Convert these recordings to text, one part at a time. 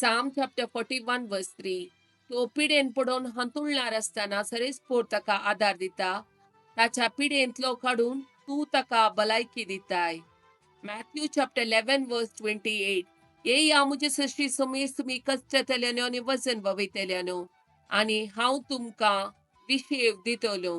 Psalm chapter 41 verse 3. तो पिडेन पडून हंतुळणार असताना सरीसपोर ताका आदार दिता. ताच्या पिडेंतलो काढून तू ताका भलायकी दिताय. Matthew chapter 11 verse 28. येया मुझे सृष्टी समेस तुम्ही कष्ट तेल्यानो आणि वजन ववयतेल्यानो आणि हांव तुमकां विशेव दितलो.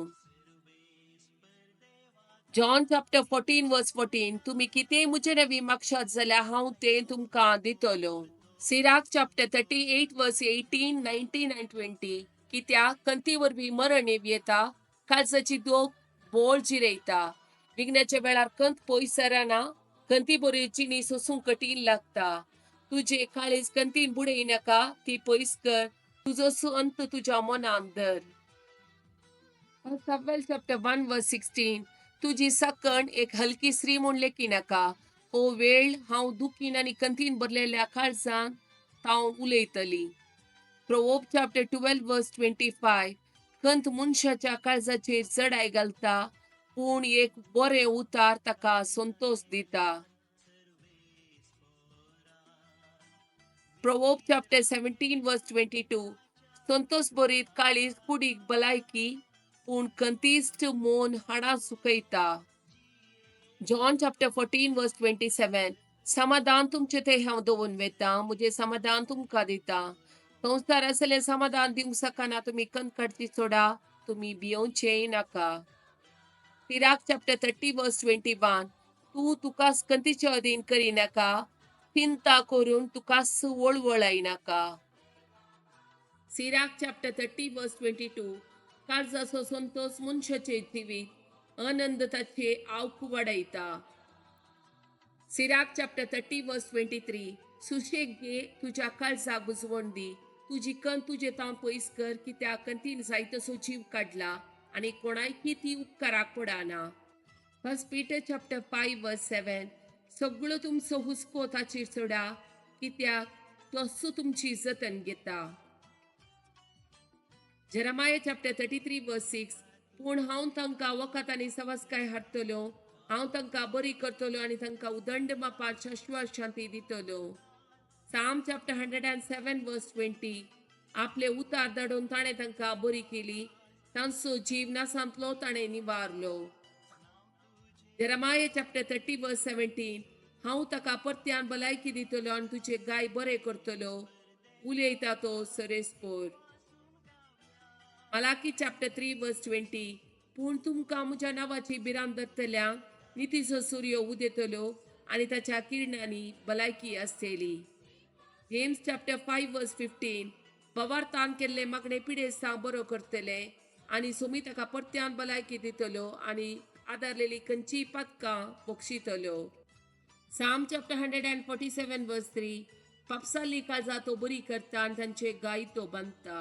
John chapter 14 verse 14. तुम्ही कितेंय मुझे नवी मागशात जाल्यार हांव तें तुमकां दितलो. Sirach chapter 38 verse 18, 19 and 20. कित्याक कंती वरवीं मरण येता, काळजाची दोग बोळ जिरयता. विघ्नाच्या वेळार कंत पयस सराना, कंती बरोवची न्ही सोसूंक कठीण लागता. तुझे काळीज कंतीन बुडय नाका, ती पयस कर, तुजो अंत तुज्या मनान धर. Samuel chapter 1 verse 16. तुझी साकण एक हलकी स्त्री म्हूण लेखी नाका. हो वेळ हांव दुखीन आनी कंतीन भरलेल्या काळजान तावन उलयतली. Proverbs chapter 12 verse 25. कंत मनशाच्या काळजाचेर चढाय घालता, पूण एक बरें उतार ताका संतोष दिता. Proverbs chapter 17 verse 22. संतोष बरीत काळीज कुडीक भलायकी, पूण कंतिश्ट मोन हाडां सुकयता. John chapter 14 verse 27. समाधान तुमचे ते हांव दवरून वेता, मुझे समाधान तुमकां दिता. संसार असले समाधान दिवंक शकना. तुम्ही कंत काडची सोडा, तुम्ही भियोवचेय नाका. Sirach chapter 30 verse 21. तू तुकास कंतीचे अधीन करी नाका, चिंता करून तुकास वळवळाय नाका. Sirach chapter 30 verse 22. काळजाचो संतोष मनशाचे जिवीत, आनंद ताचे आवक वाडयता. Sirach chapter 30 verse 23. सुशेग घे, तुझ्या काळजाक बुजवण दी. तुझी कंत तुझे तावन पयस कर, कित्याक कंतीन जायतसो जीव काडला आणि कोणायकी ती उपकाराक पडाना. First Peter chapter 5 verse 7. सगळो तुमचो हुस्को ताचेर सोडा, कित्याक तसो तुमची जतन घेता. Jeremiah chapter 33 verse 6. पूण हांव तांकां वखद आनी सवास्काय हाडटलो, हांव तांकां बरी करतलो आनी तांकां उदंड मापात शाश्वत शांती दितलो. Psalm chapter 107 verse 20. आपले उतार धाडून ताणें तांकां बरी केली, तांचो जीव नासांतलो ताणें निवारलो. Jeremiah chapter 30 verse 17. हांव ताका परत्यान भलायकी दितलो आनी तुजे गाय बरें करतलो, उलयता तो सरेस्पोर. Malachi chapter 3 verse 20. पूण तुमकां म्हज्या नांवाची भिरांत धरतल्यांक नितीचो सूर्य उदेतलो आनी ताच्या किरणांनी भलायकी आसतली. James chapter 5 verse 15. पवारतान केल्ले मागणे पिडेस्तांक बरो करतले आनी सोमी ताका परत्यान भलायकी दितलो आनी आदारलेली खंयचीय पदकां बक्षितलो. Psalm chapter 147 verse 3. पापसाली काळजा तो बरी करता आनी तांचे गाय तो बांदता.